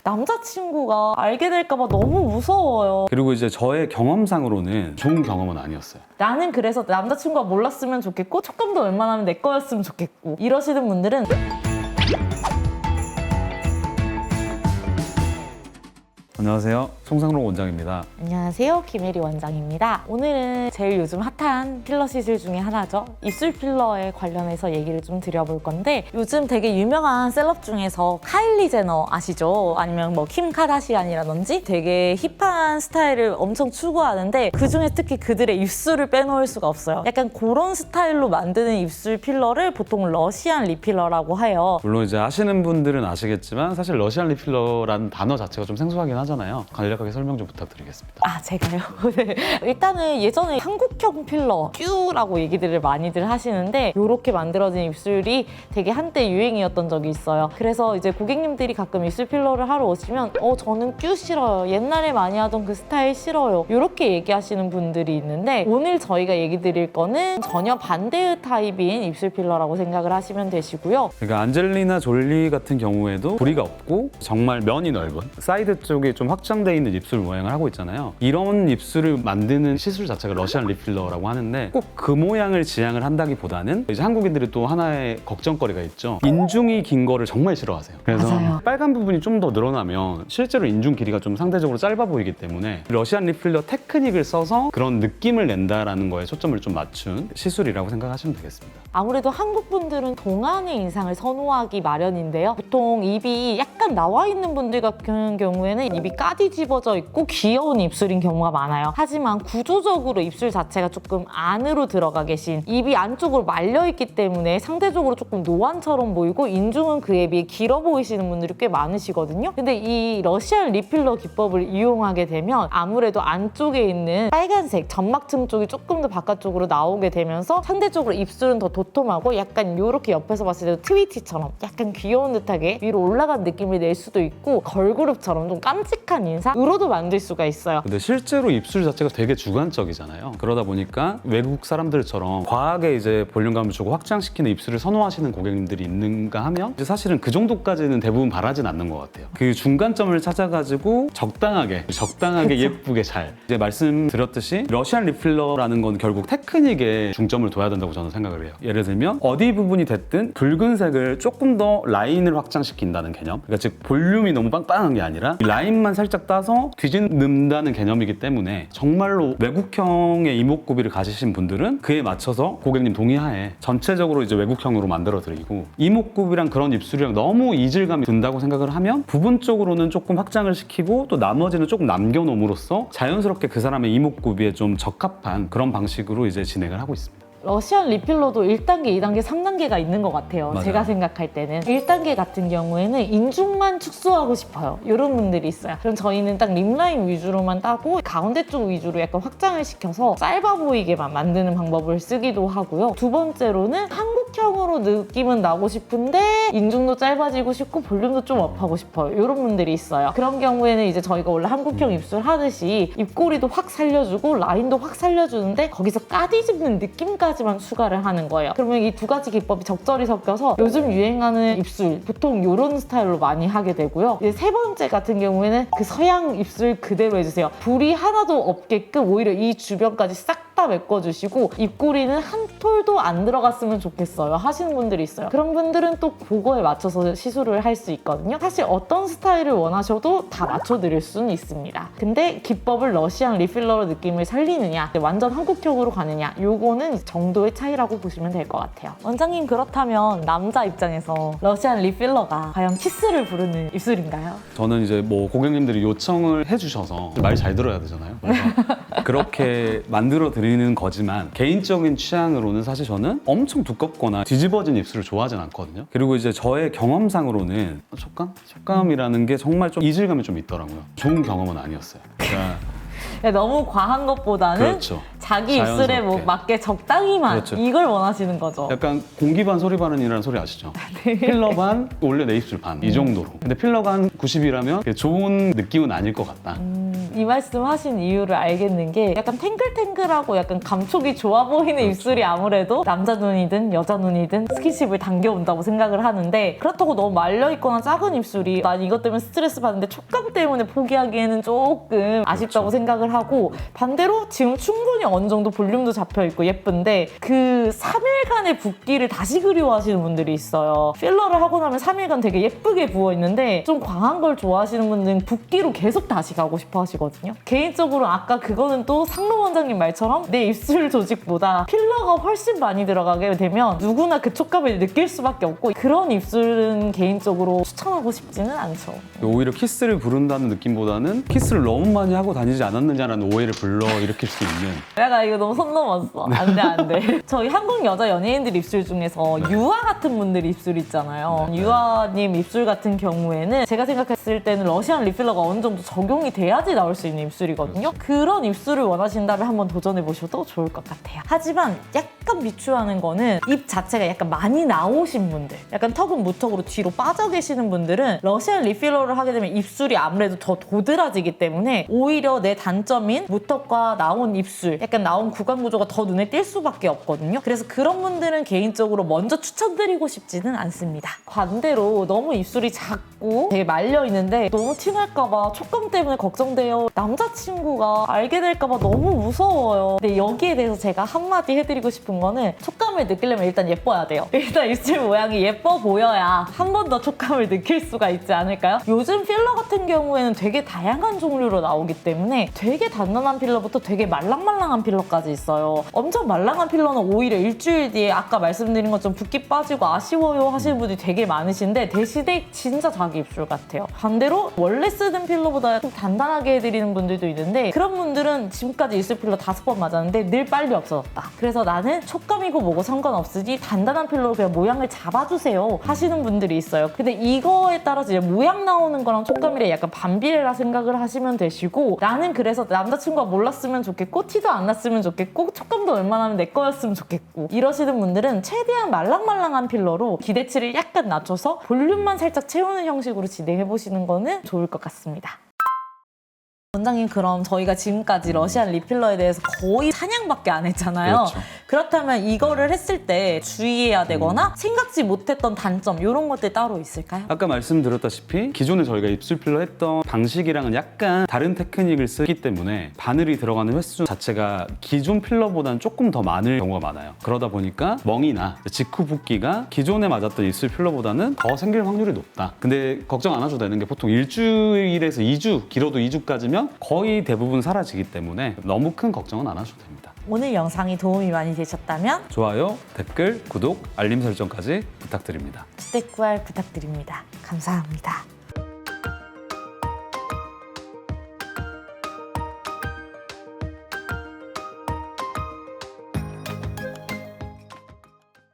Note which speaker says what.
Speaker 1: 남자친구가 알게 될까봐 너무 무서워요.
Speaker 2: 그리고 이제 저의 경험상으로는 좋은 경험은 아니었어요.
Speaker 1: 나는 그래서 남자친구가 몰랐으면 좋겠고 촉감도 웬만하면 내 거였으면 좋겠고 이러시는 분들은
Speaker 2: 안녕하세요. 송상록 원장입니다.
Speaker 1: 안녕하세요. 김혜리 원장입니다. 오늘은 제일 요즘 핫한 필러 시술 중에 하나죠. 입술 필러에 관련해서 얘기를 좀 드려볼 건데 요즘 되게 유명한 셀럽 중에서 카일리 제너 아시죠? 아니면 뭐 킴 카다시안이라든지 되게 힙한 스타일을 엄청 추구하는데 그중에 특히 그들의 입술을 빼놓을 수가 없어요. 약간 그런 스타일로 만드는 입술 필러를 보통 러시안 립필러라고 해요.
Speaker 2: 물론 이제 아시는 분들은 아시겠지만 사실 러시안 립필러라는 단어 자체가 좀 생소하긴 하잖아요. 간략하게 설명 좀 부탁드리겠습니다.
Speaker 1: 아, 제가요? 네. 일단은 예전에 한국형 필러, 큐라고 얘기들을 많이들 하시는데 이렇게 만들어진 입술이 되게 한때 유행이었던 적이 있어요. 그래서 이제 고객님들이 가끔 입술 필러를 하러 오시면 저는 큐 싫어요. 옛날에 많이 하던 그 스타일 싫어요. 이렇게 얘기하시는 분들이 있는데 오늘 저희가 얘기 드릴 거는 전혀 반대의 타입인 입술 필러라고 생각을 하시면 되시고요.
Speaker 2: 그러니까 안젤리나 졸리 같은 경우에도 부리가 없고 정말 면이 넓은 사이드 쪽에 좀 확장되어 있는 입술 모양을 하고 있잖아요. 이런 입술을 만드는 시술 자체가 러시안 립필러라고 하는데 꼭 그 모양을 지향을 한다기보다는 이제 한국인들이 또 하나의 걱정거리가 있죠. 인중이 긴 거를 정말 싫어하세요. 그래서
Speaker 1: 맞아요.
Speaker 2: 빨간 부분이 좀 더 늘어나면 실제로 인중 길이가 좀 상대적으로 짧아 보이기 때문에 러시안 립필러 테크닉을 써서 그런 느낌을 낸다라는 거에 초점을 좀 맞춘 시술이라고 생각하시면 되겠습니다.
Speaker 1: 아무래도 한국 분들은 동안의 인상을 선호하기 마련인데요. 보통 입이 약간 나와 있는 분들 같은 경우에는 입이 까뒤집어져 있고 귀여운 입술인 경우가 많아요. 하지만 구조적으로 입술 자체가 조금 안으로 들어가 계신 입이 안쪽으로 말려있기 때문에 상대적으로 조금 노안처럼 보이고 인중은 그에 비해 길어 보이시는 분들이 꽤 많으시거든요. 근데 이 러시안 립필러 기법을 이용하게 되면 아무래도 안쪽에 있는 빨간색 점막층 쪽이 조금 더 바깥쪽으로 나오게 되면서 상대적으로 입술은 더 도톰하고 약간 이렇게 옆에서 봤을 때도 트위티처럼 약간 귀여운 듯하게 위로 올라간 느낌을 낼 수도 있고 걸그룹처럼 좀 깜찍한 인상으로도 만들 수가 있어요.
Speaker 2: 근데 실제로 입술 자체가 되게 주관적이잖아요. 그러다 보니까 외국 사람들처럼 과하게 이제 볼륨감을 주고 확장시키는 입술을 선호하시는 고객님들이 있는가 하면 이제 사실은 그 정도까지는 대부분 바라진 않는 것 같아요. 그 중간점을 찾아가지고 적당하게 예쁘게 잘 이제 말씀드렸듯이 러시안 립필러라는 건 결국 테크닉에 중점을 둬야 된다고 저는 생각을 해요. 예를 들면 어디 부분이 됐든 붉은색을 조금 더 라인을 확장시킨다는 개념, 그러니까 즉 볼륨이 너무 빵빵한 게 아니라 라인만 살짝 따서 뒤집는다는 개념이기 때문에 정말로 외국형의 이목구비를 가지신 분들은 그에 맞춰서 고객님 동의하에 전체적으로 이제 외국형으로 만들어드리고 이목구비랑 그런 입술이랑 너무 이질감이 든다고 생각을 하면 부분적으로는 조금 확장을 시키고 또 나머지는 조금 남겨놓음으로써 자연스럽게 그 사람의 이목구비에 좀 적합한 그런 방식으로 이제 진행을 하고 있습니다.
Speaker 1: 러시안 립필러도 1단계, 2단계, 3단계가 있는 것 같아요.
Speaker 2: 맞아요.
Speaker 1: 제가 생각할 때는 1단계 같은 경우에는 인중만 축소하고 싶어요. 이런 분들이 있어요. 그럼 저희는 딱 립라인 위주로만 따고 가운데 쪽 위주로 약간 확장을 시켜서 짧아 보이게만 만드는 방법을 쓰기도 하고요. 두 번째로는 한국형으로 느낌은 나고 싶은데 인중도 짧아지고 싶고 볼륨도 좀 업하고 싶어요. 이런 분들이 있어요. 그런 경우에는 이제 저희가 원래 한국형 입술 하듯이 입꼬리도 확 살려주고 라인도 확 살려주는데 거기서 까뒤집는 느낌까지 만 추가를 하는 거예요. 그러면 이 두 가지 기법이 적절히 섞여서 요즘 유행하는 입술 보통 이런 스타일로 많이 하게 되고요. 이제 세 번째 같은 경우에는 그 서양 입술 그대로 해주세요. 불이 하나도 없게끔 오히려 이 주변까지 싹 다 메꿔주시고 입꼬리는 한 톨도 안 들어갔으면 좋겠어요 하시는 분들이 있어요. 그런 분들은 또 그거에 맞춰서 시술을 할 수 있거든요. 사실 어떤 스타일을 원하셔도 다 맞춰드릴 수는 있습니다. 근데 기법을 러시안 립필러로 느낌을 살리느냐 완전 한국형으로 가느냐 요거는 정도의 차이라고 보시면 될 것 같아요. 원장님, 그렇다면 남자 입장에서 러시안 립필러가 과연 키스를 부르는 입술인가요?
Speaker 2: 저는 이제 뭐 고객님들이 요청을 해주셔서 말 잘 들어야 되잖아요. 그래서 그렇게 만들어 드리는 거지만 개인적인 취향으로는 사실 저는 엄청 두껍거나 뒤집어진 입술을 좋아하진 않거든요. 그리고 이제 저의 경험상으로는 촉감이라는 게 정말 좀 이질감이 좀 있더라고요. 좋은 경험은 아니었어요. 그러니까
Speaker 1: 너무 과한 것보다는
Speaker 2: 그렇죠.
Speaker 1: 자기 입술에 뭐
Speaker 2: 자연스럽게.
Speaker 1: 맞게 적당히만
Speaker 2: 그렇죠.
Speaker 1: 이걸 원하시는 거죠.
Speaker 2: 약간 공기 반 소리 반이라는 소리 아시죠? 필러 반 원래 내 입술 반 이 정도로. 근데 필러가 한 90이라면 좋은 느낌은 아닐 것 같다.
Speaker 1: 이 말씀 하신 이유를 알겠는 게 약간 탱글탱글하고 약간 감촉이 좋아 보이는
Speaker 2: 그렇죠.
Speaker 1: 입술이 아무래도 남자 눈이든 여자 눈이든 스킨십을 당겨온다고 생각을 하는데, 그렇다고 너무 말려있거나 작은 입술이 난 이것 때문에 스트레스 받는데 촉감 때문에 포기하기에는 조금 아쉽다고
Speaker 2: 그렇죠.
Speaker 1: 생각을 하고, 반대로 지금 충분히 어느 정도 볼륨도 잡혀있고 예쁜데 그 3일간의 붓기를 다시 그리워하시는 분들이 있어요. 필러를 하고 나면 3일간 되게 예쁘게 부어있는데 좀 과한 걸 좋아하시는 분들은 붓기로 계속 다시 가고 싶어 하시거든요. 개인적으로 아까 그거는 또 상로 원장님 말처럼 내 입술 조직보다 필러가 훨씬 많이 들어가게 되면 누구나 그 촉감을 느낄 수밖에 없고, 그런 입술은 개인적으로 추천하고 싶지는 않죠.
Speaker 2: 오히려 키스를 부른다는 느낌보다는 키스를 너무 많이 하고 다니지 않았느냐라는 오해를 불러일으킬 수 있는.
Speaker 1: 내가 이거 너무 선 넘었어. 안 돼, 안 돼. 저희 한국 여자 연예인들 입술 중에서 유아 같은 분들 입술 있잖아요. 유아님 입술 같은 경우에는 제가 생각했을 때는 러시안 립필러가 어느 정도 적용이 돼야지 나올 수 있는 입술이거든요. 그런 입술을 원하신다면 한번 도전해보셔도 좋을 것 같아요. 하지만 약간 비추하는 거는 입 자체가 약간 많이 나오신 분들, 약간 턱은 무턱으로 뒤로 빠져 계시는 분들은 러시안 립필러를 하게 되면 입술이 아무래도 더 도드라지기 때문에 오히려 내 단점인 무턱과 나온 입술, 약간 나온 구강 구조가 더 눈에 띌 수밖에 없거든요. 그래서 그런 분들은 개인적으로 먼저 추천드리고 싶지는 않습니다. 반대로 너무 입술이 작고 되게 말려 있는데 너무 티날까봐 촉감 때문에 걱정돼요. 남자친구가 알게 될까봐 너무 무서워요. 근데 여기에 대해서 제가 한마디 해드리고 싶은 거는, 촉감을 느끼려면 일단 예뻐야 돼요. 일단 입술 모양이 예뻐 보여야 한 번 더 촉감을 느낄 수가 있지 않을까요? 요즘 필러 같은 경우에는 되게 다양한 종류로 나오기 때문에 되게 단단한 필러부터 되게 말랑말랑한 필러까지 있어요. 엄청 말랑한 필러는 오히려 일주일 뒤에 아까 말씀드린 것처럼 붓기 빠지고 아쉬워요 하시는 분들이 되게 많으신데, 대신에 진짜 자기 입술 같아요. 반대로 원래 쓰던 필러보다 좀 단단하게 해드리는 분들도 있는데, 그런 분들은 지금까지 입술 필러 5번 맞았는데 늘 빨리 없어졌다. 그래서 나는 촉감이고 뭐고 상관없으니 단단한 필러로 그냥 모양을 잡아주세요 하시는 분들이 있어요. 근데 이거에 따라서 이제 모양 나오는 거랑 촉감이랑 약간 반비례라 생각을 하시면 되시고, 나는 그래서 남자친구가 몰랐으면 좋겠고 티도 안 났으면 좋겠고 촉감도 웬만하면 내 거였으면 좋겠고 이러시는 분들은 최대한 말랑말랑한 필러로 기대치를 약간 낮춰서 볼륨만 살짝 채우는 형식으로 진행해보시는 거는 좋을 것 같습니다. 원장님, 그럼 저희가 지금까지 러시안 립필러에 대해서 거의 찬양밖에 안 했잖아요.
Speaker 2: 그렇죠.
Speaker 1: 그렇다면 이거를 했을 때 주의해야 되거나 생각지 못했던 단점, 이런 것들 따로 있을까요?
Speaker 2: 아까 말씀드렸다시피 기존에 저희가 입술 필러 했던 방식이랑은 약간 다른 테크닉을 쓰기 때문에 바늘이 들어가는 횟수 자체가 기존 필러보다는 조금 더 많을 경우가 많아요. 그러다 보니까 멍이나 직후 붓기가 기존에 맞았던 입술 필러보다는 더 생길 확률이 높다. 근데 걱정 안 하셔도 되는 게, 보통 일주일에서 2주, 길어도 2주까지면 거의 대부분 사라지기 때문에 너무 큰 걱정은 안 하셔도 됩니다.
Speaker 1: 오늘 영상이 도움이 많이 되셨다면
Speaker 2: 좋아요, 댓글, 구독, 알림 설정까지 부탁드립니다.
Speaker 1: 주택구알 부탁드립니다. 감사합니다.